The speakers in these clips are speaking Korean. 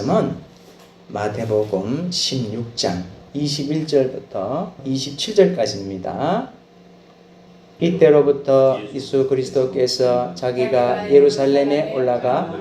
말씀은 마태복음 16장 21절부터 27절까지입니다. 이때로부터 예수 그리스도께서 자기가 예루살렘에 올라가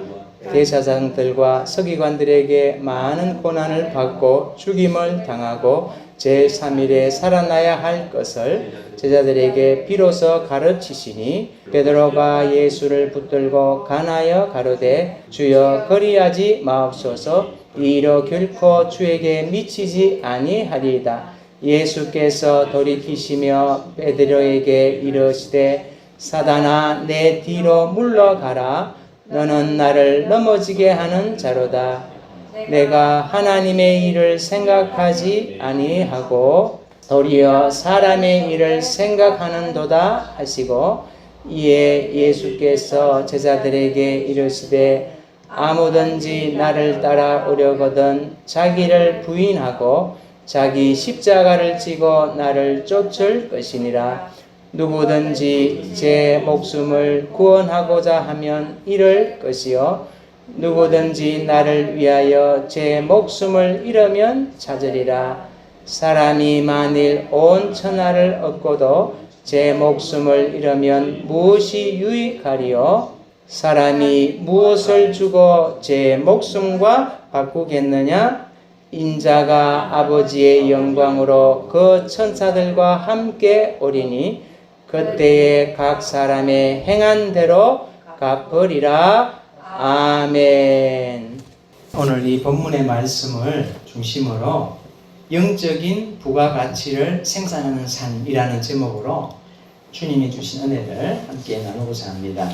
대제사장들과 서기관들에게 많은 고난을 받고 죽임을 당하고 제3일에 살아나야 할 것을 제자들에게 비로소 가르치시니 베드로가 예수를 붙들고 간하여 가로되 주여 그리하지 마옵소서 이 일은 결코 주에게 미치지 아니하리이다. 예수께서 돌이키시며 베드로에게 이르시되 사단아 내 뒤로 물러가라. 너는 나를 넘어지게 하는 자로다. 내가 하나님의 일을 생각하지 아니하고 도리어 사람의 일을 생각하는도다 하시고 이에 예수께서 제자들에게 이르시되 아무든지 나를 따라오려거든 자기를 부인하고 자기 십자가를 지고 나를 쫓을 것이니라. 누구든지 제 목숨을 구원하고자 하면 잃을 것이요 누구든지 나를 위하여 제 목숨을 잃으면 찾으리라. 사람이 만일 온 천하를 얻고도 제 목숨을 잃으면 무엇이 유익하리요? 사람이 무엇을 주고 제 목숨과 바꾸겠느냐? 인자가 아버지의 영광으로 그 천사들과 함께 오리니 그때에 각 사람의 행한 대로 갚으리라. 아멘. 오늘 이 본문의 말씀을 중심으로 영적인 부가가치를 생산하는 삶이라는 제목으로 주님이 주신 은혜를 함께 나누고자 합니다.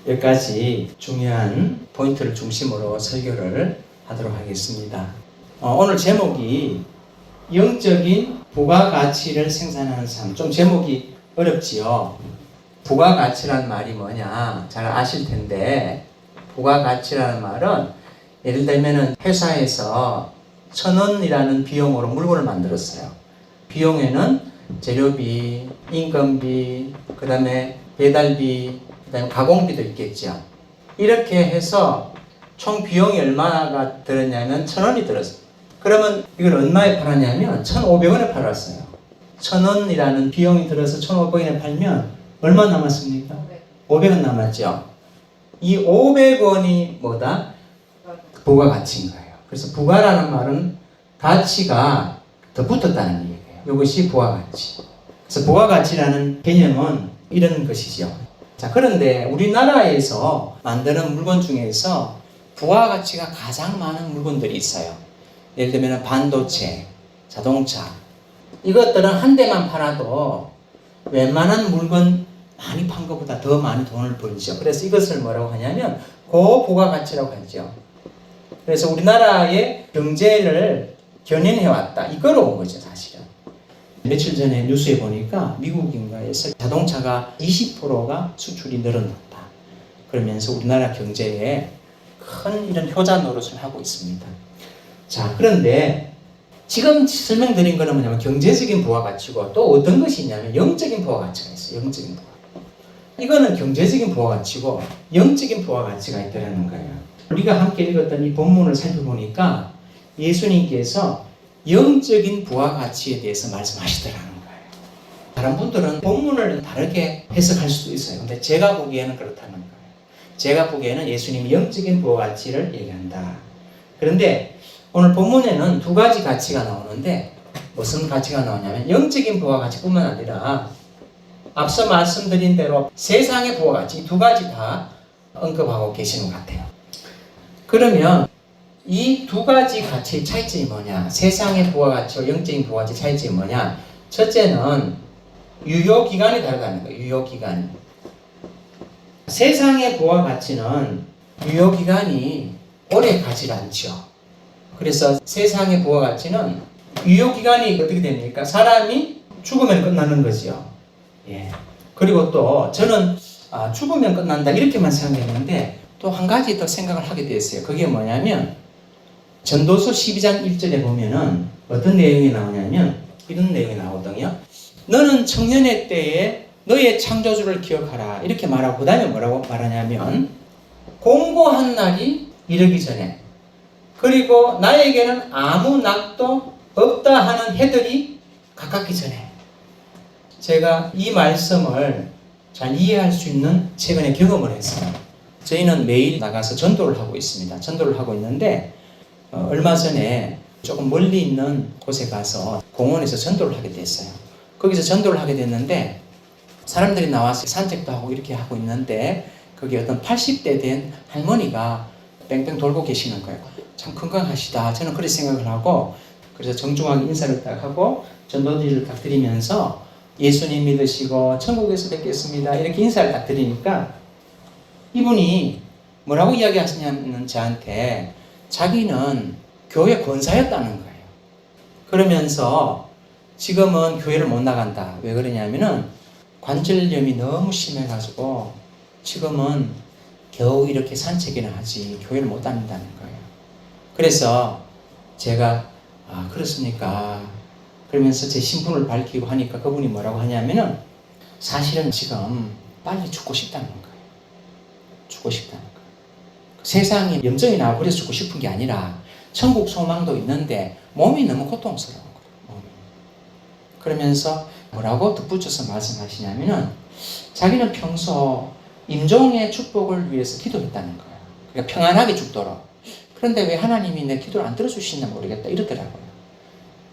몇 가지 중요한 포인트를 중심으로 설교를 하도록 하겠습니다. 오늘 제목이 영적인 부가가치를 생산하는 삶. 좀 제목이 어렵지요. 부가가치란 말이 뭐냐 잘 아실 텐데 부가가치라는 말은 예를 들면 회사에서 1,000원이라는 비용으로 물건을 만들었어요. 비용에는 재료비, 인건비, 그 다음에 배달비, 그 다음에 가공비도 있겠죠. 이렇게 해서 총 비용이 얼마가 들었냐면 1,000원이 들었어요. 그러면 이걸 얼마에 팔았냐면 1,500원에 팔았어요. 1,000원이라는 비용이 들어서 1,500원에 팔면 얼마 남았습니까? 500원 남았죠. 이 500원이 뭐다? 부가가치인 거예요. 그래서 부가라는 말은 가치가 더 붙었다는 얘기예요. 이것이 부가가치. 그래서 부가가치라는 개념은 이런 것이죠. 자, 그런데 우리나라에서 만드는 물건 중에서 부가가치가 가장 많은 물건들이 있어요. 예를 들면 반도체, 자동차. 이것들은 한 대만 팔아도 웬만한 물건 많이 판 것보다 더 많이 돈을 벌죠. 그래서 이것을 뭐라고 하냐면 고부가가치라고 하죠. 그래서 우리나라의 경제를 견인해왔다. 이거로 온 거죠, 사실은. 며칠 전에 뉴스에 보니까 미국인가에서 자동차가 20%가 수출이 늘어났다. 그러면서 우리나라 경제에 큰 이런 효자 노릇을 하고 있습니다. 자, 그런데 지금 설명드린 거는 뭐냐면 경제적인 부가가치고 또 어떤 것이 있냐면 영적인 부가가치가 있어요. 영적인 부가가치. 이거는 경제적인 부가가치고 영적인 부가가치가 있다는 거예요. 우리가 함께 읽었던 이 본문을 살펴보니까 예수님께서 영적인 부가가치에 대해서 말씀하시더라는 거예요. 다른 분들은 본문을 다르게 해석할 수도 있어요. 근데 제가 보기에는 그렇다는 거예요. 제가 보기에는 예수님이 영적인 부가가치를 얘기한다. 그런데 오늘 본문에는 두 가지 가치가 나오는데 무슨 가치가 나오냐면 영적인 부가가치뿐만 아니라 앞서 말씀드린 대로 세상의 부가가치 두 가지 다 언급하고 계시는 것 같아요. 그러면 이 두 가지 가치의 차이점이 뭐냐? 세상의 부가가치와 영적인 부가가치 차이점이 뭐냐? 첫째는 유효기간이 다르다는 거예요. 유효기간. 세상의 부가가치는 유효기간이 오래 가지 않죠. 그래서 세상의 부가가치는 유효기간이 어떻게 됩니까? 사람이 죽으면 끝나는 거죠. 예. 그리고 또 저는 죽으면 끝난다 이렇게만 생각했는데 또 한 가지 더 생각을 하게 됐어요. 그게 뭐냐면 전도서 12장 1절에 보면은 어떤 내용이 나오냐면 이런 내용이 나오거든요. 너는 청년의 때에 너의 창조주를 기억하라 이렇게 말하고 그 다음에 뭐라고 말하냐면 공고한 날이 이르기 전에 그리고 나에게는 아무 낙도 없다 하는 해들이 가깝기 전에 제가 이 말씀을 잘 이해할 수 있는 최근에 경험을 했어요. 저희는 매일 나가서 전도를 하고 있습니다. 전도를 하고 있는데 얼마 전에 조금 멀리 있는 곳에 가서 공원에서 전도를 하게 됐어요. 거기서 전도를 하게 됐는데 사람들이 나와서 산책도 하고 이렇게 하고 있는데 거기 어떤 80대 된 할머니가 뺑뺑 돌고 계시는 거예요. 참 건강하시다. 저는 그렇게 생각을 하고 그래서 정중하게 인사를 딱 하고 전도지를 딱 드리면서 예수님 믿으시고 천국에서 뵙겠습니다. 이렇게 인사를 딱 드리니까 이분이 뭐라고 이야기하시냐면 저한테 자기는 교회 권사였다는 거예요. 그러면서 지금은 교회를 못 나간다. 왜 그러냐면은 관절염이 너무 심해가지고 지금은 겨우 이렇게 산책이나 하지 교회를 못 다닌다는 거예요. 그래서 제가 그렇습니까? 그러면서 제 신분을 밝히고 하니까 그분이 뭐라고 하냐면은 사실은 지금 빨리 죽고 싶다는 거예요. 죽고 싶다는 거예요. 세상에 염증이 나고 그래서 죽고 싶은 게 아니라 천국 소망도 있는데 몸이 너무 고통스러운 거예요. 그러면서 뭐라고 덧붙여서 말씀하시냐면은 자기는 평소 임종의 축복을 위해서 기도했다는 거예요. 그러니까 평안하게 죽도록. 그런데 왜 하나님이 내 기도를 안 들어주시나 모르겠다 이러더라고요.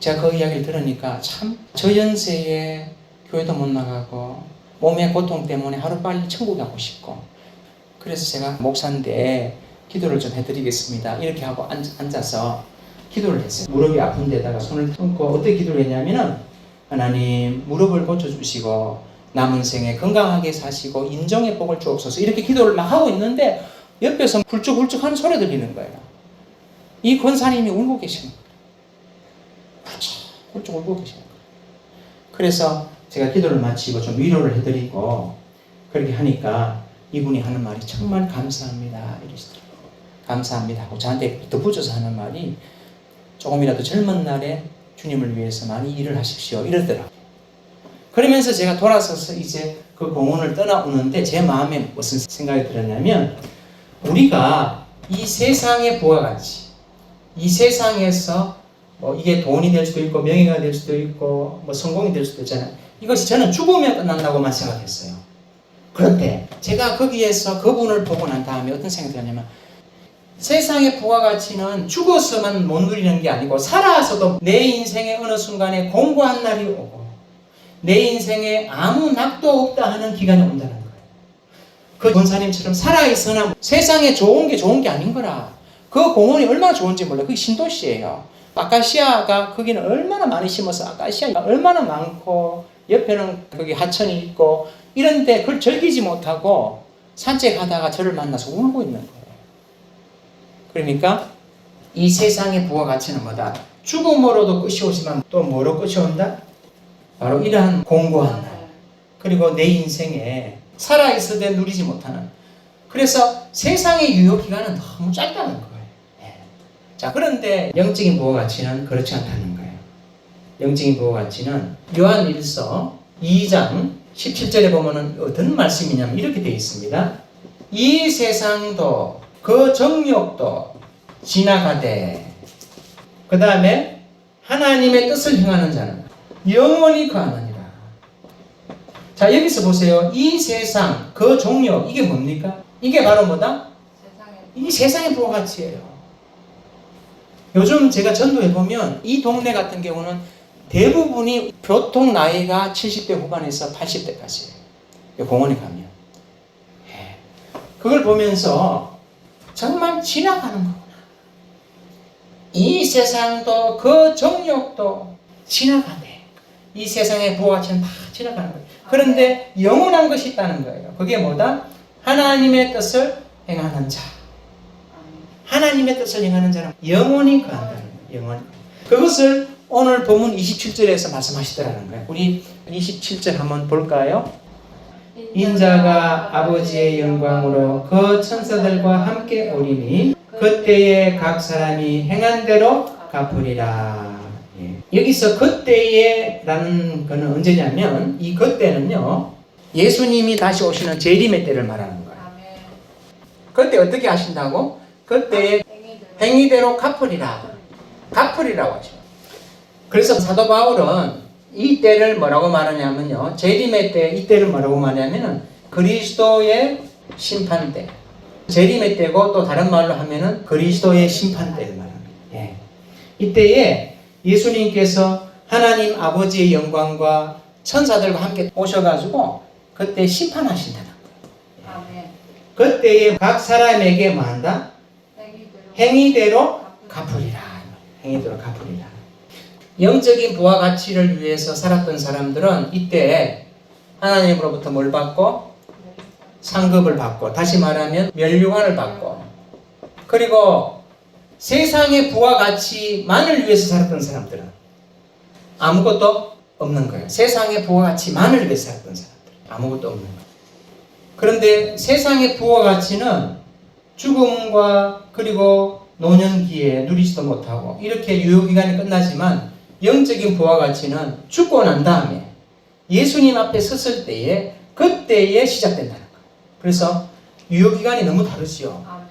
제가 그 이야기를 들으니까 참 저 연세에 교회도 못 나가고 몸의 고통 때문에 하루빨리 천국 가고 싶고 그래서 제가 목사인데 기도를 좀 해드리겠습니다. 이렇게 하고 앉아서 기도를 했어요. 무릎이 아픈 데다가 손을 얹고 어떻게 기도를 했냐면은 하나님 무릎을 고쳐주시고 남은 생에 건강하게 사시고 인정의 복을 주옵소서 이렇게 기도를 막 하고 있는데 옆에서 훌쩍훌쩍 하는 소리 들리는 거예요. 이 권사님이 울고 계시는 거예요. 훌쩍 울고 계시는 거예요. 그래서 제가 기도를 마치고 좀 위로를 해드리고 그렇게 하니까 이분이 하는 말이 정말 감사합니다 이러시더라고요. 감사합니다 하고 저한테 덧붙여서 하는 말이 조금이라도 젊은 날에 주님을 위해서 많이 일을 하십시오 이러더라고요. 그러면서 제가 돌아서서 이제 그 공원을 떠나오는데 제 마음에 무슨 생각이 들었냐면 우리가 이 세상의 부와 같이 이 세상에서 이게 돈이 될 수도 있고 명예가 될 수도 있고 성공이 될 수도 있잖아요. 이것이 저는 죽으면 끝난다고만 생각했어요. 그런데 제가 거기에서 그분을 보고 난 다음에 어떤 생각이 들었냐면 세상의 부와 가치는 죽어서만 못 누리는 게 아니고 살아서도 내 인생의 어느 순간에 공고한 날이 오고 내 인생에 아무 낙도 없다 하는 기간이 온다는 거예요. 그 권사님처럼 살아있으나 세상에 좋은 게 아닌 거라. 그 공원이 얼마나 좋은지 몰라요. 그게 신도시예요. 아카시아가 거기는 얼마나 많이 심어서 아카시아가 얼마나 많고 옆에는 거기 하천이 있고 이런데 그걸 즐기지 못하고 산책하다가 저를 만나서 울고 있는 거예요. 그러니까 이 세상의 부와 가치는 뭐다? 죽음으로도 끝이 오지만 또 뭐로 끝이 온다? 바로 이러한 공고한 날 그리고 내 인생에 살아있을 때 누리지 못하는 그래서 세상의 유효기간은 너무 짧다는 거예요. 자, 그런데 영적인 부와 가치는 그렇지 않다는 거예요. 영적인 부와 가치는 요한 1서 2장 17절에 보면은 어떤 말씀이냐면 이렇게 되어 있습니다. 이 세상도 그 정욕도 지나가되 그 다음에 하나님의 뜻을 행하는 자는 영원히 거하느니라. 자, 여기서 보세요. 이 세상 그 정욕 이게 뭡니까? 이게 바로 뭐다? 이 세상의 부와 가치예요. 요즘 제가 전도해보면 이 동네 같은 경우는 대부분이 보통 나이가 70대 후반에서 80대까지예요. 공원에 가면. 그걸 보면서 정말 지나가는 거구나. 이 세상도 그 정욕도 지나가네. 이 세상의 부가치는 다 지나가는 거예요. 그런데 영원한 것이 있다는 거예요. 그게 뭐다? 하나님의 뜻을 행하는 자. 하나님의 뜻을 행하는 자는 영원히 거한다는 거예요. 영원히. 그것을 오늘 본문 27절에서 말씀하시더라는 거예요. 우리 27절 한번 볼까요? 인자가 아버지의 영광으로 그 천사들과 함께 오리니 그때에 각 사람이 행한 대로 갚으리라. 여기서 그때에라는 것은 언제냐면 이 그때는요 예수님이 다시 오시는 재림의 때를 말하는 거예요. 그때 어떻게 하신다고? 그때에 행위대로 갚으리라. 갚으리라고 하죠. 그래서 사도 바울은 이 때를 뭐라고 말하냐면요. 재림의 때, 이 때를 뭐라고 말하냐면은 그리스도의 심판때. 재림의 때고 또 다른 말로 하면은 그리스도의 심판때를 말합니다. 예. 이때에 예수님께서 하나님 아버지의 영광과 천사들과 함께 오셔가지고 그때 심판하신다는 거예요. 아멘. 그때에 각 사람에게 뭐 한다? 행위대로 갚으리라. 행위대로 갚으리라. 영적인 부와 가치를 위해서 살았던 사람들은 이때 하나님으로부터 뭘 받고? 상급을 받고, 다시 말하면 멸류관을 받고, 그리고 세상의 부와 가치만을 위해서 살았던 사람들은 아무것도 없는 거예요. 세상의 부와 가치만을 위해서 살았던 사람들 아무것도 없는 거예요. 그런데 세상의 부와 가치는 죽음과 그리고 노년기에 누리지도 못하고 이렇게 유효기간이 끝나지만 영적인 부와 가치는 죽고 난 다음에 예수님 앞에 섰을 때에 그때에 시작된다는 거예요. 그래서 유효기간이 너무 다르지요. 아멘.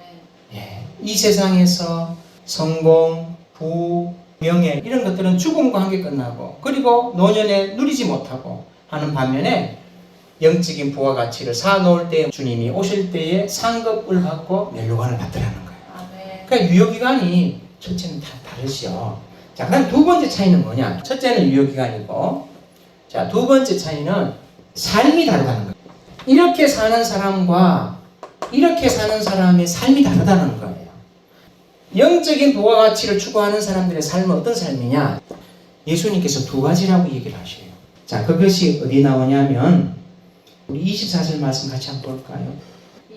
예, 이 세상에서 성공, 부, 명예 이런 것들은 죽음과 함께 끝나고 그리고 노년에 누리지 못하고 하는 반면에 영적인 부와 가치를 쌓아놓을 때 주님이 오실 때에 상급을 받고 멸류관을 받으라는 거예요. 아멘. 그러니까 유효기간이 첫째는 다 다르죠. 자, 그럼 두 번째 차이는 뭐냐? 첫째는 유효기간이고, 자, 두 번째 차이는 삶이 다르다는 거예요. 이렇게 사는 사람과 이렇게 사는 사람의 삶이 다르다는 거예요. 영적인 부와 가치를 추구하는 사람들의 삶은 어떤 삶이냐? 예수님께서 두 가지라고 얘기를 하셔요. 자, 그것이 어디 나오냐면 우리 24절 말씀 같이 한번 볼까요?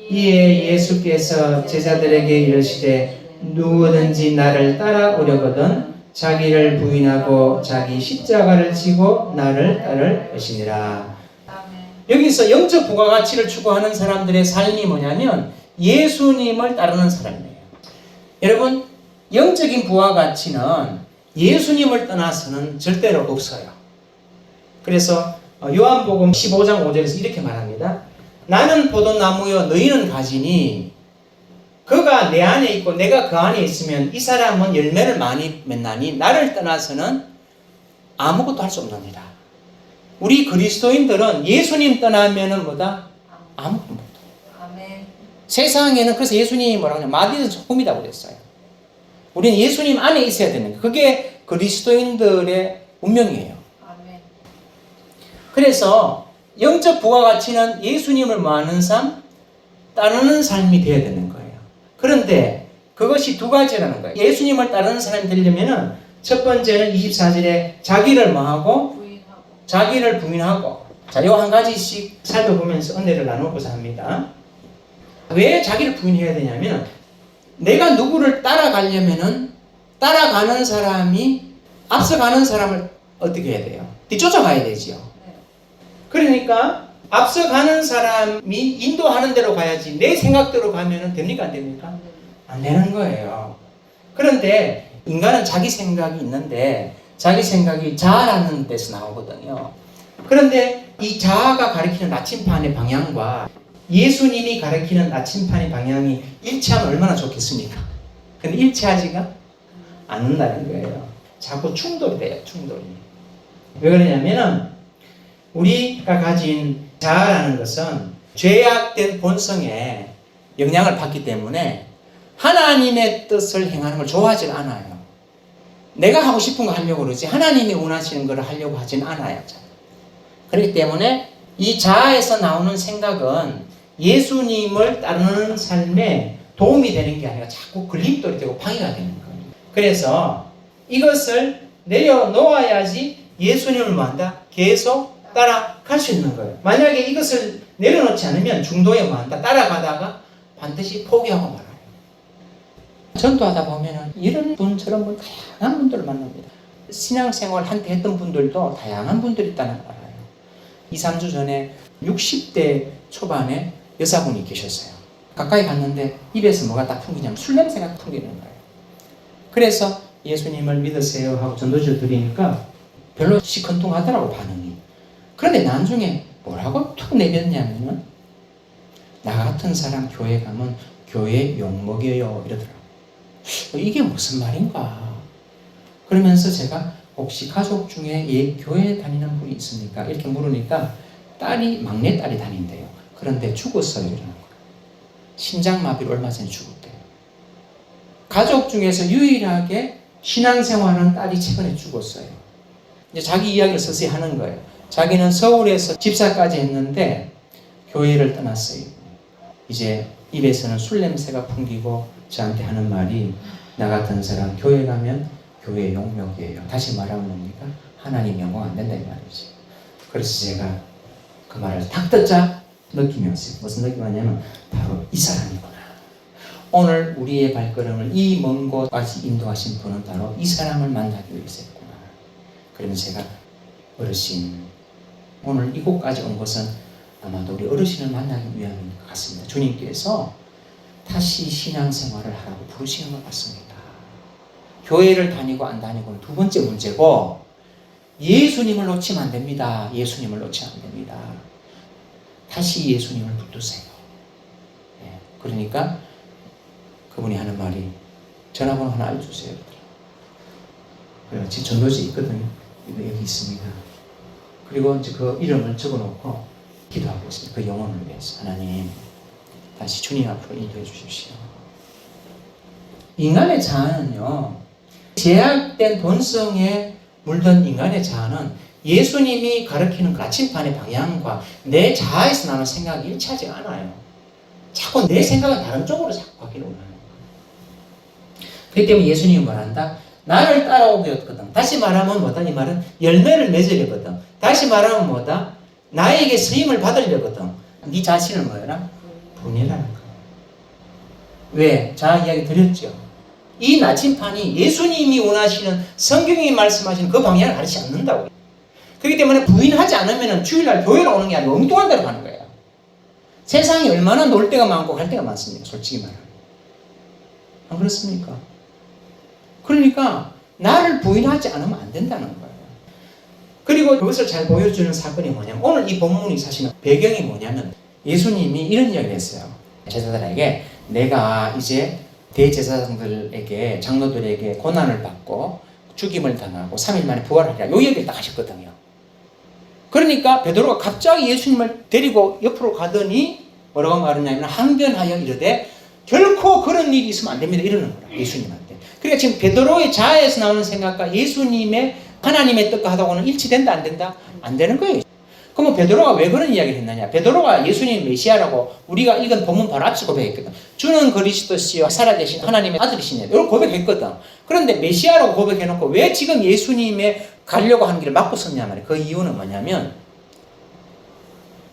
이에 예수께서 제자들에게 이르시되 누구든지 나를 따라오려거든 자기를 부인하고 자기 십자가를 지고 나를 따를 것이니라. 여기서 영적 부가 가치를 추구하는 사람들의 삶이 뭐냐면 예수님을 따르는 사람이에요. 여러분, 영적인 부와 가치는 예수님을 떠나서는 절대로 없어요. 그래서 요한복음 15장 5절에서 이렇게 말합니다. 나는 포도나무여 너희는 가지니 그가 내 안에 있고 내가 그 안에 있으면 이 사람은 열매를 많이 맺나니 나를 떠나서는 아무것도 할 수 없느니라. 우리 그리스도인들은 예수님 떠나면은 뭐다? 아무것도 못해. 아멘. 세상에는 그래서 예수님이 뭐라고 하냐? 마디는 소금이라고 그랬어요. 우리는 예수님 안에 있어야 되는 거예요. 그게 그리스도인들의 운명이에요. 아멘. 그래서 영적 부가 가치는 예수님을 뭐하는 삶? 따르는 삶이 되어야 되는 거예요. 그런데 그것이 두 가지라는 거예요. 예수님을 따르는 사람이 되려면은 첫 번째는 24절에 자기를 뭐하고? 부인하고. 자기를 부인하고. 자, 요 한 가지씩 살펴보면서 은혜를 나눠보자 합니다. 왜 자기를 부인해야 되냐면 내가 누구를 따라가려면은 따라가는 사람이 앞서가는 사람을 어떻게 해야 돼요? 뒤쫓아가야 되지요. 네. 그러니까 앞서가는 사람이 인도하는 대로 가야지 내 생각대로 가면은 됩니까? 안 됩니까? 안 되는 거예요. 그런데 인간은 자기 생각이 있는데 자기 생각이 자아라는 데서 나오거든요. 그런데 이 자아가 가리키는 나침판의 방향과 예수님이 가리키는 나침판의 방향이 일치하면 얼마나 좋겠습니까? 근데 일치하지가 않는다는 거예요. 자꾸 충돌이 돼요. 충돌이. 왜 그러냐면은 우리가 가진 자아라는 것은 죄악된 본성에 영향을 받기 때문에 하나님의 뜻을 행하는 걸 좋아하지 않아요. 내가 하고 싶은 거 하려고 그러지 하나님이 원하시는 걸 하려고 하진 않아요. 그렇기 때문에 이 자아에서 나오는 생각은 예수님을 따르는 삶에 도움이 되는 게 아니라 자꾸 걸림돌이 되고 방해가 되는 거예요. 그래서 이것을 내려놓아야지 예수님을 뭐한다? 계속 따라갈 수 있는 거예요. 만약에 이것을 내려놓지 않으면 중도에 뭐한다? 따라가다가 반드시 포기하고 말아요. 전도하다 보면은 이런 분처럼 뭐 다양한 분들을 만납니다. 신앙생활 한때 했던 분들도 다양한 분들이 있다는 걸 알아요. 2, 3주 전에 60대 초반에 여사분이 계셨어요. 가까이 갔는데 입에서 뭐가 딱 풍기냐면 술 냄새가 풍기는 거예요. 그래서 예수님을 믿으세요 하고 전도지를 드리니까 별로 시큰둥하더라고 반응이. 그런데 나중에 뭐라고 툭 내뱉냐면은 나 같은 사람 교회 가면 교회 욕먹여요 이러더라고. 이게 무슨 말인가? 그러면서 제가 혹시 가족 중에 교회 다니는 분이 있습니까? 이렇게 물으니까 막내 딸이 다닌대요. 그런데 죽었어요. 이러는 거예요. 심장마비로 얼마 전에 죽었대요. 가족 중에서 유일하게 신앙생활하는 딸이 최근에 죽었어요. 이제 자기 이야기를 서서히 하는 거예요. 자기는 서울에서 집사까지 했는데 교회를 떠났어요. 이제 입에서는 술 냄새가 풍기고 저한테 하는 말이 나 같은 사람 교회 가면 교회 용역이에요. 다시 말하면 뭡니까? 하나님 영광 안 된다 이 말이지. 그래서 제가 그 말을 탁 듣자 느낌이 왔어요. 무슨 느낌이 왔냐면 바로 이 사람이구나. 오늘 우리의 발걸음을 이 먼 곳까지 인도하신 분은 바로 이 사람을 만나기 위해서였구나. 그러면서 제가 어르신 오늘 이곳까지 온 것은 아마도 우리 어르신을 만나기 위함인 것 같습니다. 주님께서 다시 신앙생활을 하라고 부르시는 것 같습니다. 교회를 다니고 안 다니고는 두 번째 문제고 예수님을 놓치면 안 됩니다. 예수님을 놓치면 안 됩니다. 다시 예수님을 붙드세요. 네, 그러니까 그분이 하는 말이 전화번호 하나 알려주세요. 그래서 제 전도지 있거든요. 여기 있습니다. 그리고 이제 그 이름을 적어놓고 기도하고 있습니다. 그 영혼을 위해서. 하나님 다시 주님 앞으로 인도해 주십시오. 인간의 자아는요, 제약된 본성에 물든 인간의 자아는 예수님이 가르치는 나침반의 방향과 내 자아에서 나는 생각이 일치하지 않아요. 자꾸 내 생각은 다른 쪽으로 자꾸 가기를 원하는 거예요. 그렇기 때문에 예수님이 말한다. 나를 따라오게 했거든. 다시 말하면 뭐다? 이 말은 열매를 맺으려거든. 다시 말하면 뭐다? 나에게 쓰임을 받으려거든. 네 자신을 뭐라? 분해라는 거예요. 왜? 자, 이야기 드렸죠. 이 나침판이 예수님이 원하시는 성경이 말씀하시는 그 방향을 가르치지 않는다고. 그렇기 때문에 부인하지 않으면 주일날 교회로 오는 게 아니라 엉뚱한 데로 가는 거예요. 세상이 얼마나 놀 데가 많고 갈 데가 많습니까? 솔직히 말하면. 안 그렇습니까? 그러니까 나를 부인하지 않으면 안 된다는 거예요. 그리고 그것을 잘 보여주는 사건이 뭐냐면 오늘 이 본문이 사실은 배경이 뭐냐면 예수님이 이런 이야기를 했어요. 제자들에게 내가 이제 대제사장들에게 장로들에게 고난을 받고 죽임을 당하고 3일 만에 부활하리라 이 얘기를 딱 하셨거든요. 그러니까 베드로가 갑자기 예수님을 데리고 옆으로 가더니 뭐라고 말하냐면 항변하여 이르되 결코 그런 일이 있으면 안 됩니다 이러는 거라 예수님한테. 그러니까 지금 베드로의 자아에서 나오는 생각과 예수님의 하나님의 뜻과 하다고는 일치된다 안 된다? 안 되는 거예요. 그럼 베드로가 왜 그런 이야기를 했느냐? 베드로가 예수님 메시아라고 우리가 읽은 본문 바로 앞서 고백했거든. 주는 그리스도시요 살아계신 하나님의 아들이시네. 이런 고백했거든. 그런데 메시아라고 고백해놓고 왜 지금 예수님의 가려고 하는 길을 막고 섰냐 말이에요. 그 이유는 뭐냐면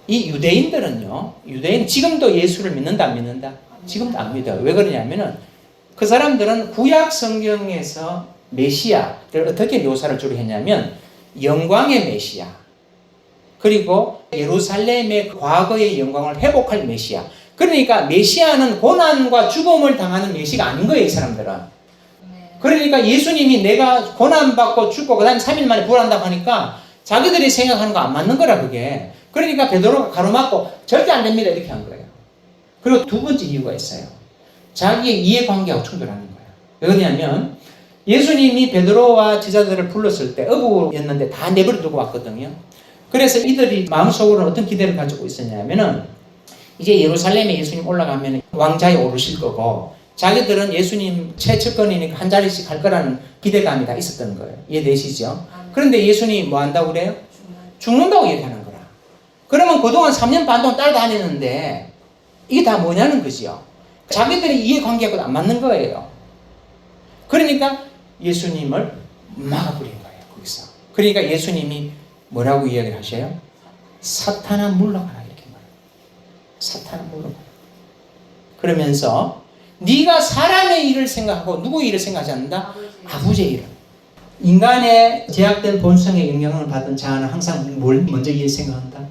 이 유대인 지금도 예수를 믿는다 안 믿는다? 지금도 안 믿어요. 왜 그러냐면은 그 사람들은 구약 성경에서 메시아를 어떻게 묘사를 주로 했냐면 영광의 메시아 그리고 예루살렘의 과거의 영광을 회복할 메시아. 그러니까 메시아는 고난과 죽음을 당하는 메시아가 아닌 거예요, 이 사람들은. 그러니까 예수님이 내가 고난받고 죽고 그 다음에 3일 만에 부활한다고 하니까 자기들이 생각하는 거 안 맞는 거라 그게. 그러니까 베드로가 가로막고 절대 안 됩니다 이렇게 한 거예요. 그리고 두 번째 이유가 있어요. 자기의 이해관계하고 충돌하는 거예요. 왜 그러냐면 예수님이 베드로와 제자들을 불렀을 때 어부였는데 다 내버려 두고 왔거든요. 그래서 이들이 마음속으로는 어떤 기대를 가지고 있었냐면은 이제 예루살렘에 예수님 올라가면 왕자에 오르실 거고 자기들은 예수님 최측근이니까 한 자리씩 할 거라는 기대감이 다 있었던 거예요. 이해되시죠? 그런데 예수님이 뭐 한다고 그래요? 죽는다고 얘기하는 거라. 그러면 그동안 3년 반 동안 따라다녔는데 이게 다 뭐냐는 거지요. 자기들의 이해관계하고 안 맞는 거예요. 그러니까 예수님을 막아버린 거예요. 거기서. 그러니까 예수님이 뭐라고 이야기를 하셔요? 사탄아 물러가라 이렇게 말해요. 사탄아 물러가라. 그러면서 네가 사람의 일을 생각하고 누구의 일을 생각하지 않는다? 아버지의 일을. 인간의 제약된 본성의 영향을 받은 자아는 항상 뭘 먼저 생각한다?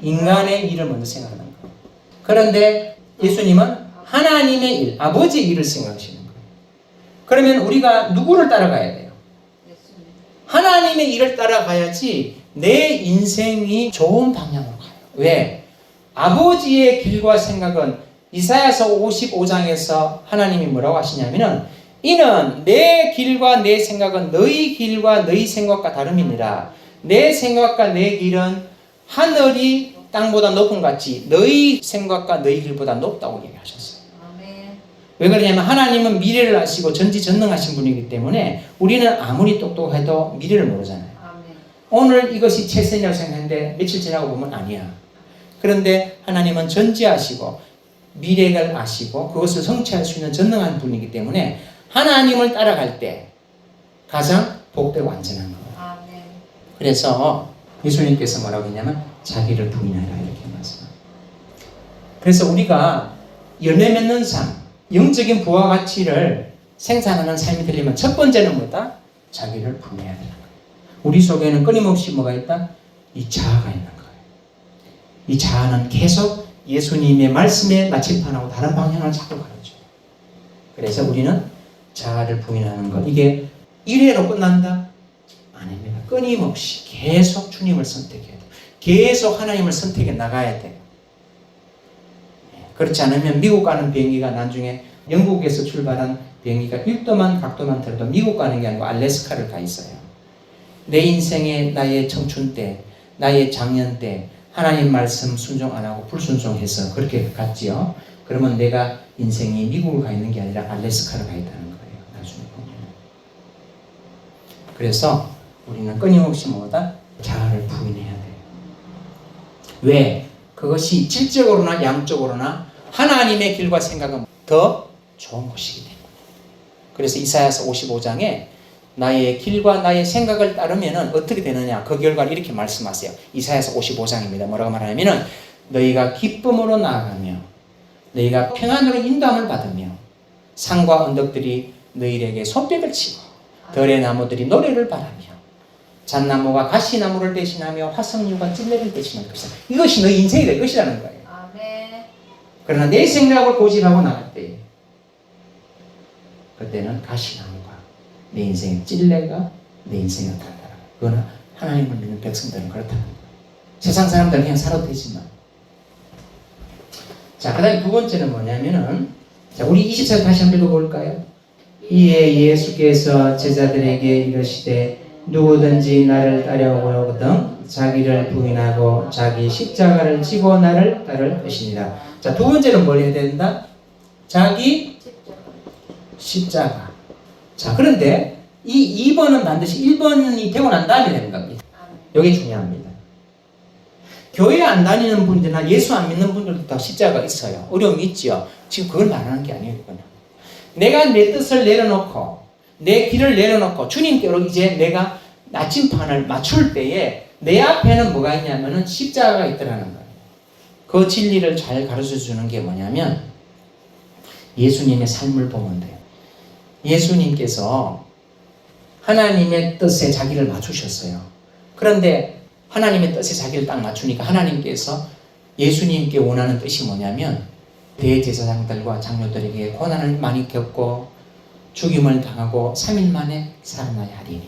인간의 일을 먼저 생각하는 거예요. 그런데 예수님은 하나님의 일, 아버지의 일을 생각하시는 거예요. 그러면 우리가 누구를 따라가야 돼요? 하나님의 일을 따라가야지 내 인생이 좋은 방향으로 가요. 왜? 아버지의 길과 생각은 이사야서 55장에서 하나님이 뭐라고 하시냐면은 이는 내 길과 내 생각은 너희 길과 너희 생각과 다름이니라. 내 생각과 내 길은 하늘이 땅보다 높은 것 같이 너희 생각과 너희 길보다 높다고 얘기하셨어요. 왜 그러냐면 하나님은 미래를 아시고 전지전능하신 분이기 때문에 우리는 아무리 똑똑해도 미래를 모르잖아요. 오늘 이것이 최선이라고 생각했는데 며칠 지나고 보면 아니야. 그런데 하나님은 전지하시고 미래를 아시고 그것을 성취할 수 있는 전능한 분이기 때문에 하나님을 따라갈 때 가장 복되고 안전한 거예요. 그래서 예수님께서 뭐라고 했냐면 자기를 부인하라 이렇게 말씀합니다. 그래서 우리가 열매 맺는 삶, 영적인 부와 가치를 생산하는 삶이 되려면 첫 번째는 뭐다? 자기를 부인해야 되는 거예요. 우리 속에는 끊임없이 뭐가 있다? 이 자아가 있는 거예요. 이 자아는 계속 예수님의 말씀에 나침반하고 다른 방향을 자꾸 가르쳐요. 그래서 우리는 자아를 부인하는 것, 이게 1회로 끝난다? 아닙니다. 끊임없이 계속 주님을 선택해야 돼요. 계속 하나님을 선택해 나가야 돼요. 그렇지 않으면 미국 가는 비행기가 나중에 영국에서 출발한 비행기가 1도만 각도만 들어도 미국 가는 게 아니고 알래스카를 가 있어요. 내 인생의 나의 청춘 때, 나의 장년 때 하나님 말씀 순종 안 하고 불순종해서 그렇게 갔지요. 그러면 내가 인생이 미국을 가 있는 게 아니라 알래스카를 가 있다는 거예요. 나중에 보면. 그래서 우리는 끊임없이 뭐다? 자아를 부인해야 돼요. 왜? 그것이 질적으로나 양적으로나 하나님의 길과 생각은 더 좋은 것이기 때문에. 그래서 이사야서 55장에 나의 길과 나의 생각을 따르면 어떻게 되느냐, 그 결과를 이렇게 말씀하세요. 이사야서 55장입니다. 뭐라고 말하냐면은 너희가 기쁨으로 나아가며 너희가 평안으로 인도함을 받으며 산과 언덕들이 너희에게 손뼉을 치고 들의 나무들이 노래를 바라며 잣나무가 가시나무를 대신하며 화석류가 찔레를 대신할 것이다. 이것이 너희 인생이 될 것이라는 거예요. 아멘. 그러나 내 생각을 고집하고 나갈 때 그때는 가시나무가 내 인생의 찔레가 내 인생을 달달하고, 그거는 하나님을 믿는 백성들은 그렇다는 거예요. 세상 사람들은 그냥 살아도 되지만. 자, 그 다음에 두 번째는 뭐냐면은, 자, 우리 20절 다시 한번 읽어볼까요? 이에 예수께서 제자들에게 이르시되 누구든지 나를 따라오거든 자기를 부인하고 자기 십자가를 지고 나를 따를 것이니라. 자, 두 번째는 뭘 해야 된다? 자기 십자가. 자, 그런데 이 2번은 반드시 1번이 되고 난 다음에 되는 겁니다. 이게 중요합니다. 교회 안 다니는 분들이나 예수 안 믿는 분들도 다 십자가가 있어요. 어려움이 있죠. 지금 그걸 말하는 게 아니에요. 내가 내 뜻을 내려놓고 내 길을 내려놓고 주님께로 이제 내가 나침판을 맞출 때에 내 앞에는 뭐가 있냐면은 십자가가 있더라는 거예요. 그 진리를 잘 가르쳐 주는 게 뭐냐면 예수님의 삶을 보면 돼요. 예수님께서 하나님의 뜻에 자기를 맞추셨어요. 그런데 하나님의 뜻에 자기를 딱 맞추니까 하나님께서 예수님께 원하는 뜻이 뭐냐면 대제사장들과 장로들에게 고난을 많이 겪고 죽임을 당하고 3일 만에 살아나야 하리니.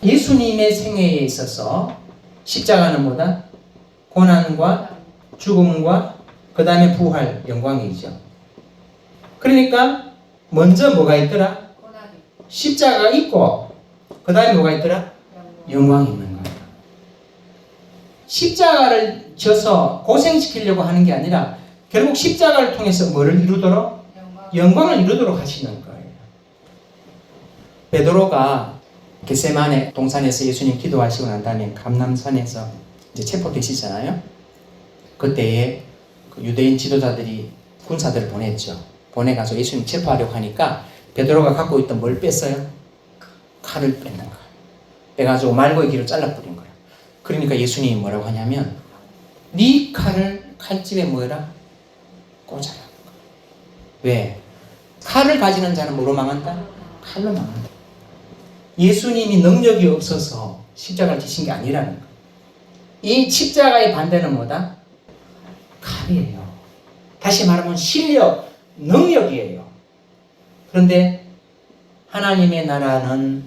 예수님의 생애에 있어서 십자가는 뭐다? 고난과 죽음과 그 다음에 부활, 영광이죠. 그러니까 먼저 뭐가 있더라? 십자가가 있고 그 다음에 뭐가 있더라? 영광이 있는 거예요. 십자가를 져서 고생시키려고 하는 게 아니라 결국 십자가를 통해서 뭐를 이루도록? 영광을 이루도록 하시는 거예요. 베드로가 겟세마네 동산에서 예수님 기도하시고 난 다음에 감람산에서 이제 체포되시잖아요. 그때에 그 유대인 지도자들이 군사들을 보냈죠. 보내가서 예수님 체포하려고 하니까 베드로가 갖고 있던 뭘 뺐어요? 칼을 뺏는 거예요. 빼가지고 말고의 길을 잘라버린 거예요. 그러니까 예수님이 뭐라고 하냐면 네 칼을 칼집에 뭐해라? 꽂아라. 왜? 칼을 가지는 자는 뭐로 망한다? 칼로 망한다. 예수님이 능력이 없어서 십자가를 지신 게 아니라는 거예요. 이 십자가의 반대는 뭐다? 칼이에요. 다시 말하면 실력, 능력이에요. 그런데 하나님의 나라는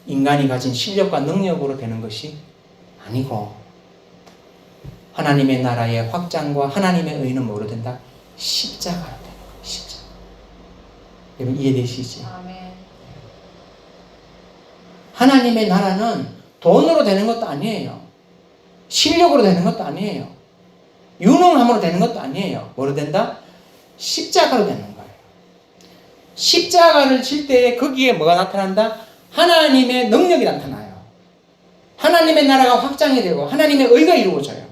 인간이 가진 실력과 능력으로 되는 것이 아니고 하나님의 나라의 확장과 하나님의 의는 뭐로 된다? 십자가로 되는 거예요. 십자가. 여러분 이해되시지? 아멘. 하나님의 나라는 돈으로 되는 것도 아니에요. 실력으로 되는 것도 아니에요. 유능함으로 되는 것도 아니에요. 뭐로 된다? 십자가로 되는 거예요. 십자가를 칠 때 거기에 뭐가 나타난다? 하나님의 능력이 나타나요. 하나님의 나라가 확장이 되고 하나님의 의가 이루어져요.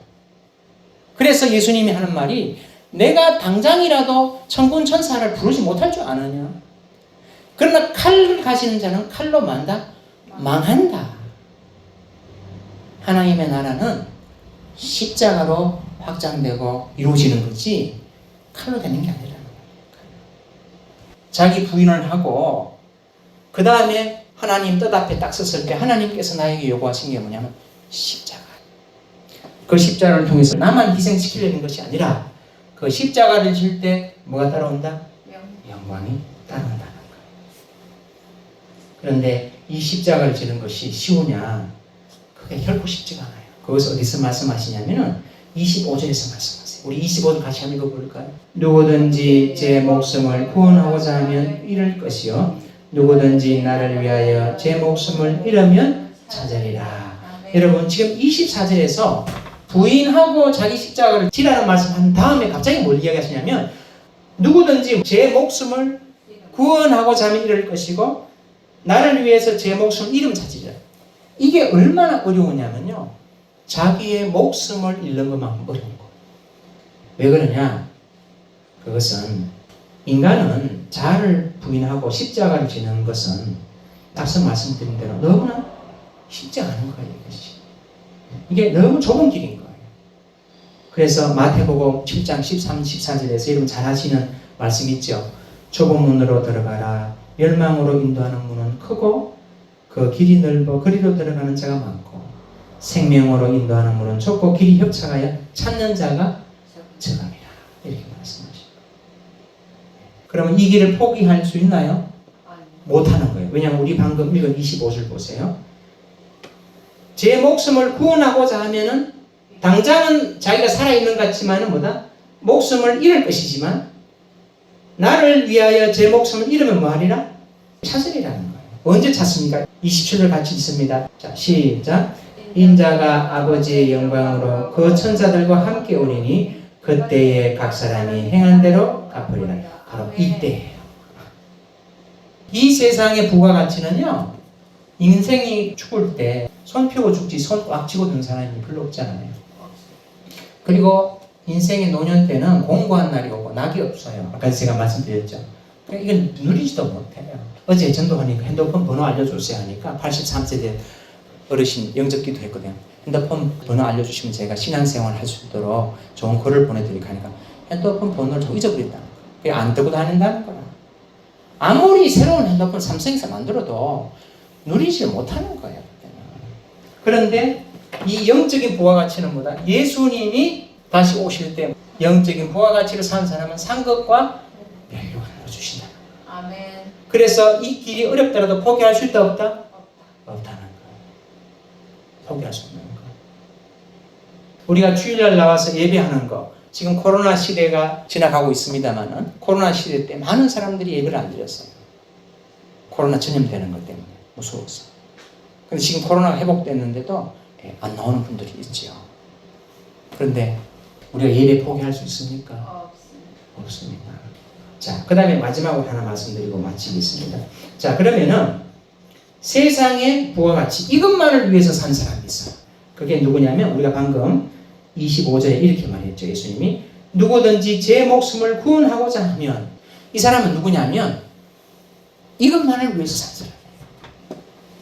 그래서 예수님이 하는 말이 내가 당장이라도 천군 천사를 부르지 못할 줄 아느냐? 그러나 칼을 가지는 자는 칼로 만다? 망한다. 하나님의 나라는 십자가로 확장되고 이루어지는 거지 칼로 되는 게 아니라는 거예요. 자기 부인을 하고 그 다음에 하나님 뜻 앞에 딱 섰을 때 하나님께서 나에게 요구하신 게 뭐냐면 십자가. 그 십자가를 통해서 나만 희생시키려는 것이 아니라 그 십자가를 질 때 뭐가 따라온다? 영광이 따라온다는 거예요. 그런데 이 십자가를 지는 것이 쉬우냐? 그게 결코 쉽지가 않아요. 그것을 어디서 말씀하시냐면은 25절에서 말씀하세요. 우리 25절 같이 한번 읽어볼까요? 누구든지 제 목숨을 구원하고자 하면 잃을 것이요 누구든지 나를 위하여 제 목숨을 잃으면 찾으리라. 여러분 지금 24절에서 부인하고 자기 십자가를 지라는 말씀한 다음에 갑자기 뭘 이야기하시냐면 누구든지 제 목숨을 구원하고자 하면 잃을 것이고 나를 위해서 제 목숨을 잃으면 찾으리라. 이게 얼마나 어려우냐면요. 자기의 목숨을 잃는 것만큼 어려운 거예요. 왜 그러냐? 그것은 인간은 자아를 부인하고 십자가를 지는 것은 앞서 말씀드린 대로 너무나 쉽지 않은 거예요. 이것이. 이게 너무 좁은 길인 거예요. 그래서 마태복음 7장 13, 14절에서 여러분 잘 아시는 말씀 있죠. 좁은 문으로 들어가라. 멸망으로 인도하는 문은 크고 그 길이 넓어 그리로 들어가는 자가 많고 생명으로 인도하는 문은 좁고 길이 협착하여 찾는 자가 적음이라. 이렇게 말씀하십니다. 그러면 이 길을 포기할 수 있나요? 못하는 거예요. 왜냐하면 우리 방금 읽은 25절 보세요. 제 목숨을 구원하고자 하면은 당장은 자기가 살아있는 것 같지만은 뭐다? 목숨을 잃을 것이지만 나를 위하여 제 목숨을 잃으면 뭐하리라? 찾으리라는 거예요. 언제 찾습니까? 27절 같이 있습니다. 자, 시작. 인자가 아버지의 영광으로 그 천사들과 함께 오리니 그때에 각 사람이 행한 대로 갚으리라. 바로 이때예요. 이 세상의 부가가치는요. 인생이 죽을 때 손 펴고 죽지 손 꽉 쥐고 드는 사람이 별로 없잖아요. 그리고 인생의 노년 때는 공고한 날이 오고 낙이 없어요. 아까 제가 말씀드렸죠. 그러니까 이건 누리지도 못해요. 어제 전도하니까 핸드폰 번호 알려주세요 하니까 83세대 어르신 영접 기도했거든요. 핸드폰 번호 알려주시면 제가 신앙생활 할 수 있도록 좋은 글을 보내드릴까 하니까 핸드폰 번호를 좀 잊어버렸다는 거예요. 안 들고 다닌다는 거야. 아무리 새로운 핸드폰 삼성에서 만들어도 누리지 못하는 거예요. 그런데 이 영적인 부가가치는 뭐다? 예수님이 다시 오실 때 영적인 부가가치를 사는 사람은 상급과 멸류관을 주신다. 아멘. 그래서 이 길이 어렵더라도 포기할 수 있다 없다? 없다는 거예요. 포기할 수 없는 거예요. 우리가 주일날 나와서 예배하는 거 지금 코로나 시대가 지나가고 있습니다만은 코로나 시대 때 많은 사람들이 예배를 안 드렸어요. 코로나 전염되는 것 때문에 무서워서. 근데 지금 코로나가 회복됐는데도 안 나오는 분들이 있죠. 그런데 우리가 예배 포기할 수 있습니까? 없습니다. 자, 그 다음에 마지막으로 하나 말씀드리고 마치겠습니다. 자, 그러면은 세상의 부가가치 이것만을 위해서 산 사람이 있어요. 그게 누구냐면 우리가 방금 25절에 이렇게 말했죠. 예수님이 누구든지 제 목숨을 구원하고자 하면 이 사람은 누구냐면 이것만을 위해서 산 사람.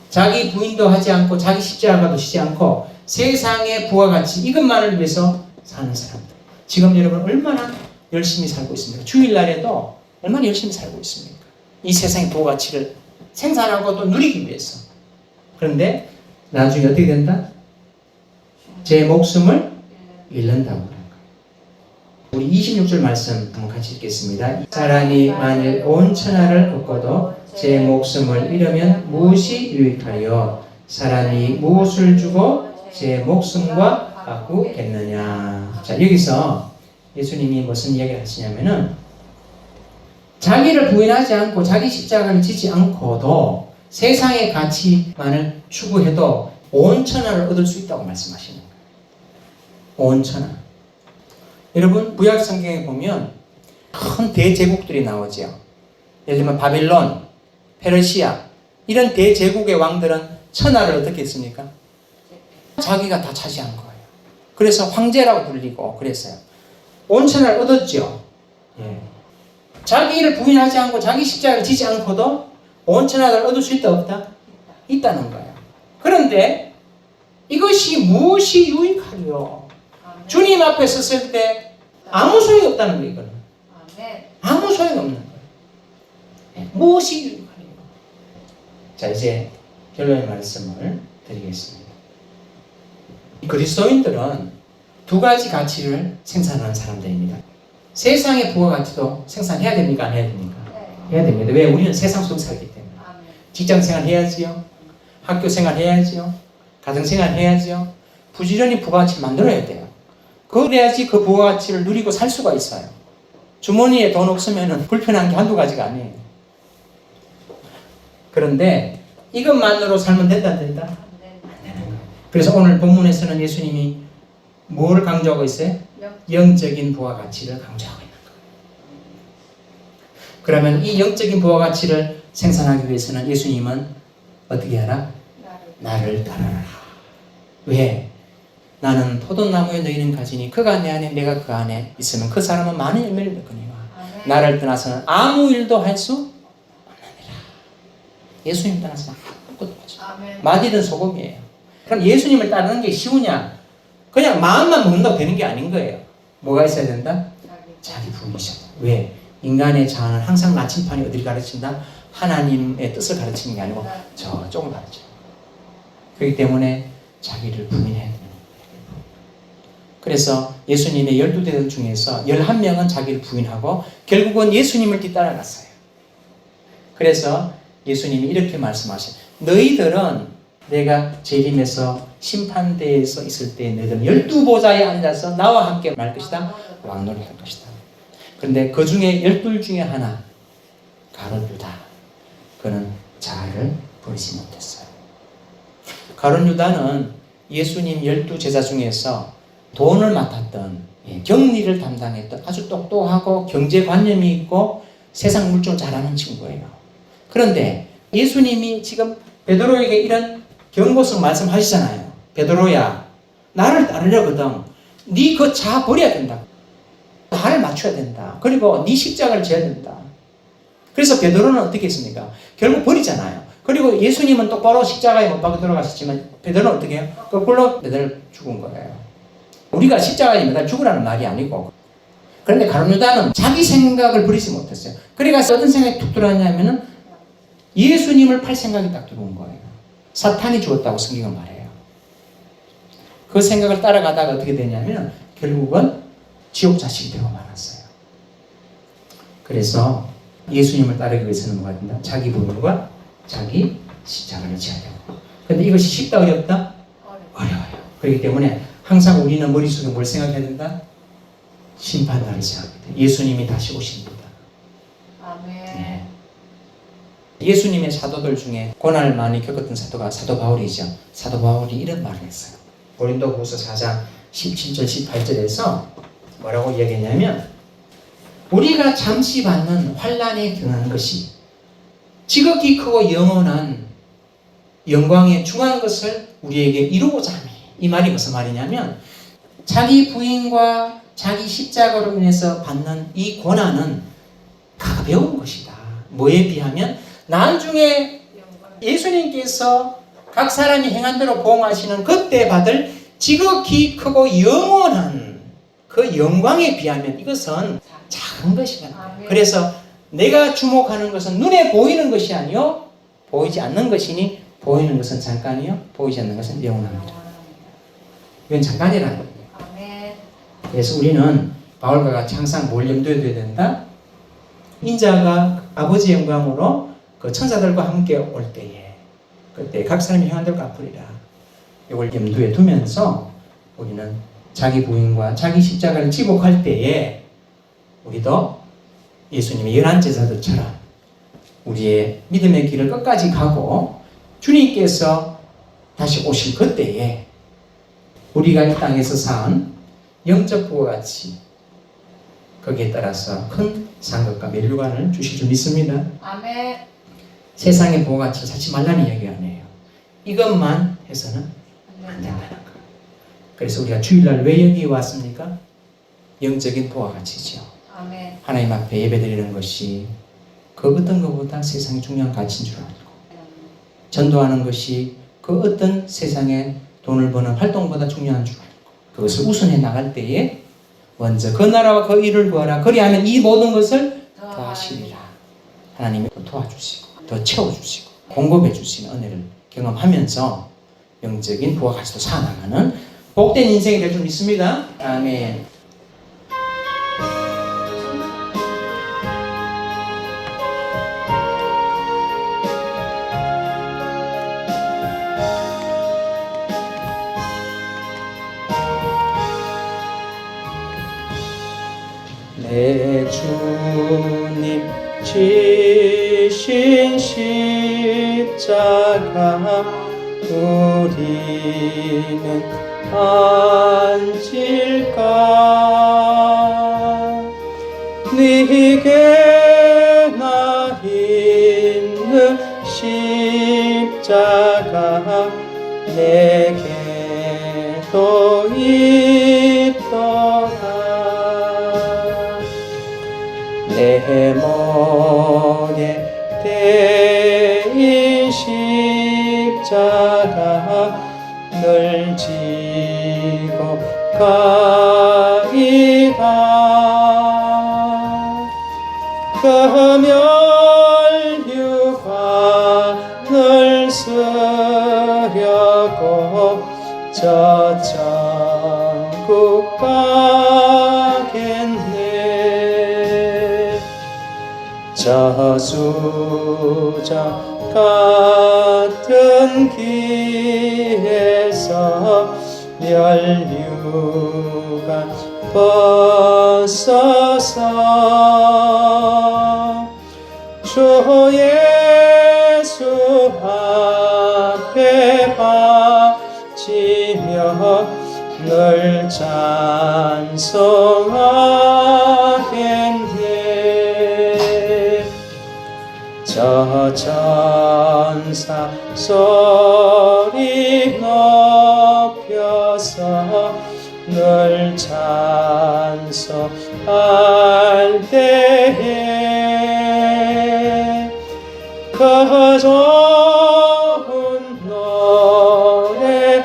자기 부인도 하지 않고 자기 십자가도 지지 않고 세상의 부가가치 이것만을 위해서 사는 사람들. 지금 여러분 얼마나 열심히 살고 있습니까? 주일날에도 얼마나 열심히 살고 있습니까? 이 세상의 부가가치를 생산하고 또 누리기 위해서. 그런데 나중에 어떻게 된다? 제 목숨을 잃는다고 하는 거예요. 우리 26절 말씀 한번 같이 읽겠습니다. 사람이 만일 온 천하를 얻고도 제 목숨을 잃으면 무엇이 유익하리요? 사람이 무엇을 주고 제 목숨과 바꾸겠느냐? 자, 여기서 예수님이 무슨 이야기를 하시냐면은 자기를 부인하지 않고 자기 십자가를 지지 않고도 세상의 가치만을 추구해도 온 천하를 얻을 수 있다고 말씀하시는 거예요. 온 천하. 여러분 구약 성경에 보면 큰 대제국들이 나오죠. 예를 들면 바빌론, 페르시아 이런 대제국의 왕들은 천하를 어떻게 했습니까? 자기가 다 차지한 거예요. 그래서 황제라고 불리고 그랬어요. 온 천하를 얻었죠. 예. 자기를 부인하지 않고 자기 십자가를 지지 않고도 온 천하를 얻을 수 있다 없다? 있다는 거예요. 그런데 이것이 무엇이 유익하리요? 주님 앞에 섰을 때 아무 소용이 없다는 거예요. 이거는. 아무 소용이 없는 거예요. 예. 무엇이 유익하리요? 자 이제 결론의 말씀을 드리겠습니다. 그리스도인들은 두 가지 가치를 생산하는 사람들입니다. 세상의 부가가치도 생산해야 됩니까? 안 해야 됩니까? 네. 해야 됩니다. 왜? 우리는 세상 속에 살기 때문에. 직장생활 해야지요. 학교생활 해야지요. 가정생활 해야지요. 부지런히 부가가치 만들어야 돼요. 그래야지 그 부가가치를 누리고 살 수가 있어요. 주머니에 돈 없으면 불편한 게 한두 가지가 아니에요. 그런데 이것만으로 살면 된다 안 된다? 안 되는 거예요. 그래서 오늘 본문에서는 예수님이 뭘 강조하고 있어요? 영적인 부가가치를 강조하고 있는 거예요. 그러면 이 영적인 부가가치를 생산하기 위해서는 예수님은 어떻게 하라? 나를 따르라. 왜? 나는 포도나무에 너희는 가지니 그가 내 안에 내가 그 안에 있으면 그 사람은 많은 열매를 맺거니와 나를 떠나서는 아무 일도 할 수 없느니라. 예수님 떠나서는 아무것도 할 수 없어요. 마디든 소금이에요. 그럼 예수님을 따르는 게 쉬우냐? 그냥 마음만 먹는다고 되는 게 아닌 거예요. 뭐가 있어야 된다? 자기 부인이셔. 왜? 인간의 자아는 항상 나침판이 어디를 가르친다? 하나님의 뜻을 가르치는 게 아니고 저쪽을 가르쳐요. 그렇기 때문에 자기를 부인해야 돼요. 그래서 예수님의 12대들 중에서 11명은 자기를 부인하고 결국은 예수님을 뒤따라갔어요. 그래서 예수님이 이렇게 말씀하셔요. 너희들은 내가 재림에서 심판대에서 있을 때 너희들은 12보좌에 앉아서 나와 함께 말 것이다. 왕노릇할 것이다. 그런데 그 중에 12 중에 하나 가룟 유다. 그는 자아를 버리지 못했어요. 가룟 유다는 예수님 12제자 중에서 돈을 맡았던 경리를 담당했던 아주 똑똑하고 경제관념이 있고 세상 물정을 잘 아는 친구예요. 그런데 예수님이 지금 베드로에게 이런 경고성 말씀하시잖아요. 베드로야 나를 따르려거든 네 그 자아 버려야 된다. 나를 맞춰야 된다. 그리고 네 십자가를 져야 된다. 그래서 베드로는 어떻게 했습니까? 결국 버리잖아요. 그리고 예수님은 똑바로 십자가에 못 박혀 돌아가셨지만 베드로는 어떻게 해요? 거꾸로 매달 죽은 거예요. 우리가 십자가에 매달 죽으라는 말이 아니고 그런데 가룟 유다는 자기 생각을 버리지 못했어요. 그러니까 어떤 생각이 툭 들어왔냐면은 예수님을 팔 생각이 딱 들어온 거예요. 사탄이 주었다고 성경은 말해요. 그 생각을 따라가다가 어떻게 되냐면 결국은 지옥 자식이 되고 말았어요. 그래서 예수님을 따르기 위해서는 뭐가 된다? 자기 부인과 자기 십자가를 지어야 되고. 근데 이것이 쉽다 어렵다? 어려워요. 그렇기 때문에 항상 우리는 머릿속에 뭘 생각해야 된다? 심판날을 생각해야 돼요. 예수님이 다시 오십니다. 아멘. 네. 예수님의 사도들 중에 고난을 많이 겪었던 사도가 사도 바울이죠. 사도 바울이 이런 말을 했어요. 고린도후서 4장 17절 18절에서 뭐라고 이야기했냐면 우리가 잠시 받는 환난에 경한 것이 지극히 크고 영원한 영광에 중한 것을 우리에게 이루고자 하니. 이 말이 무슨 말이냐면 자기 부인과 자기 십자가로 인해서 받는 이 고난은 가벼운 것이다. 뭐에 비하면 나중에 예수님께서 각 사람이 행한 대로 보응하시는 그때 받을 지극히 크고 영원한 그 영광에 비하면 이것은 작은 것이다. 그래서 내가 주목하는 것은 눈에 보이는 것이 아니요 보이지 않는 것이니 보이는 것은 잠깐이요 보이지 않는 것은 영원합니다. 이건 잠깐이라는 거예요. 그래서 우리는 바울과 같이 항상 뭘 염두에 둬야 된다? 인자가 아버지 영광으로 그 천사들과 함께 올 때에 그때 각 사람이 행한 대로 갚으리라. 이걸 염두에 두면서 우리는 자기 부인과 자기 십자가를 지복할 때에 우리도 예수님의 열한 제자들처럼 우리의 믿음의 길을 끝까지 가고 주님께서 다시 오실 그때에 우리가 이 땅에서 산 영적 부와 같이 거기에 따라서 큰 상급과 멸류관을 주실 줄 믿습니다. 아멘. 세상의 부와 같이 찾지 말라는 이야기 아니에요. 이것만 해서는 안 된다는 거예요. 그래서 우리가 주일날 왜 여기 왔습니까? 영적인 부와 가치죠. 아멘. 하나님 앞에 예배드리는 것이 그 어떤 것보다 세상에 중요한 가치인 줄 알고, 전도하는 것이 그 어떤 세상에 돈을 버는 활동보다 중요한 줄 알고, 그것을 우선해 나갈 때에 먼저 그 나라와 그 일을 구하라. 그리하면 이 모든 것을 더하시리라. 하나님이 더 도와주시고 더 채워주시고 공급해 주시는 은혜를 경험하면서 영적인 부와 가치도 살아나가는 복된 인생이 될 줄 믿습니다. 아멘. 내 주님 지신 십자가 우리는 안질까? 네게 나 있는 십자가 내게도 있더라. 내 목에 대인 십자가 늘 지고 가이다. 그 멸류관을 쓰려고 저 천국 가겠네. 저수자 같은 길에서 멸류관 벗어서 주 예수 앞에 바치며 늘 찬송하겠네. 저 천사 소리 높여서 늘 찬송할 때에 그 좋은 노래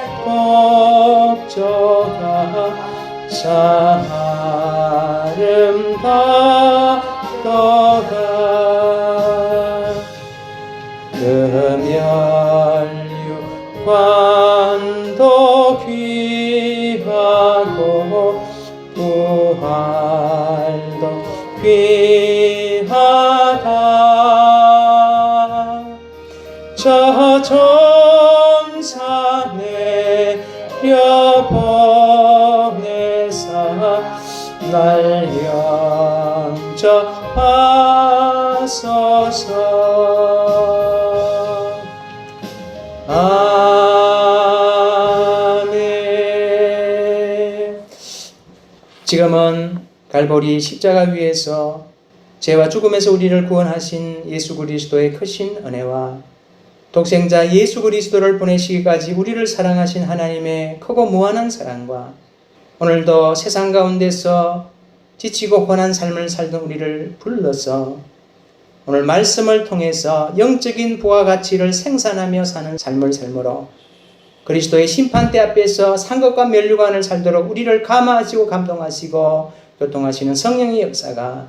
곡조가 참 아름답더라. 그 멸류관도 귀하고 부활도 귀하다. 저 천사 내려보내사 날 영접하소서. 아멘. 지금은 갈보리 십자가 위에서 죄와 죽음에서 우리를 구원하신 예수 그리스도의 크신 은혜와 독생자 예수 그리스도를 보내시기까지 우리를 사랑하신 하나님의 크고 무한한 사랑과 오늘도 세상 가운데서 지치고 고난 삶을 살던 우리를 불러서 오늘 말씀을 통해서 영적인 부와 가치를 생산하며 사는 삶을 삶으로 그리스도의 심판대 앞에서 상급과 멸류관을 살도록 우리를 감화하시고 감동하시고 교통하시는 성령의 역사가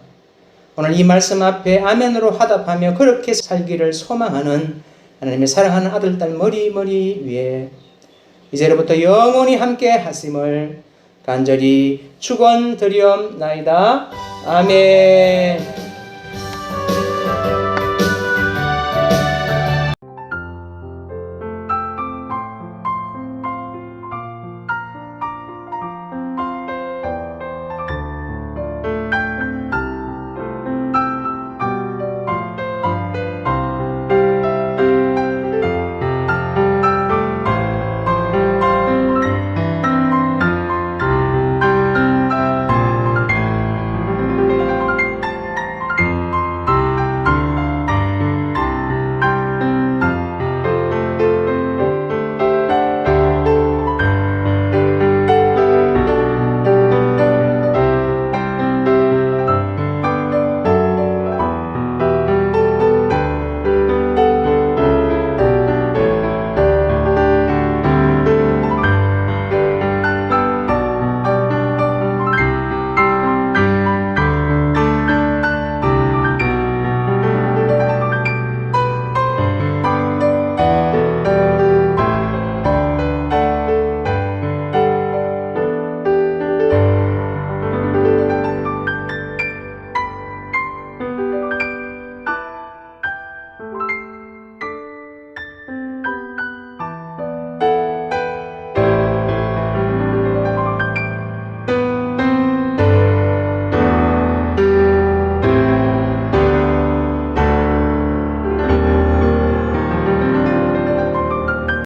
오늘 이 말씀 앞에 아멘으로 화답하며 그렇게 살기를 소망하는 하나님의 사랑하는 아들, 딸 머리 위에 이제로부터 영원히 함께 하심을 간절히 축원드리옵나이다. 아멘.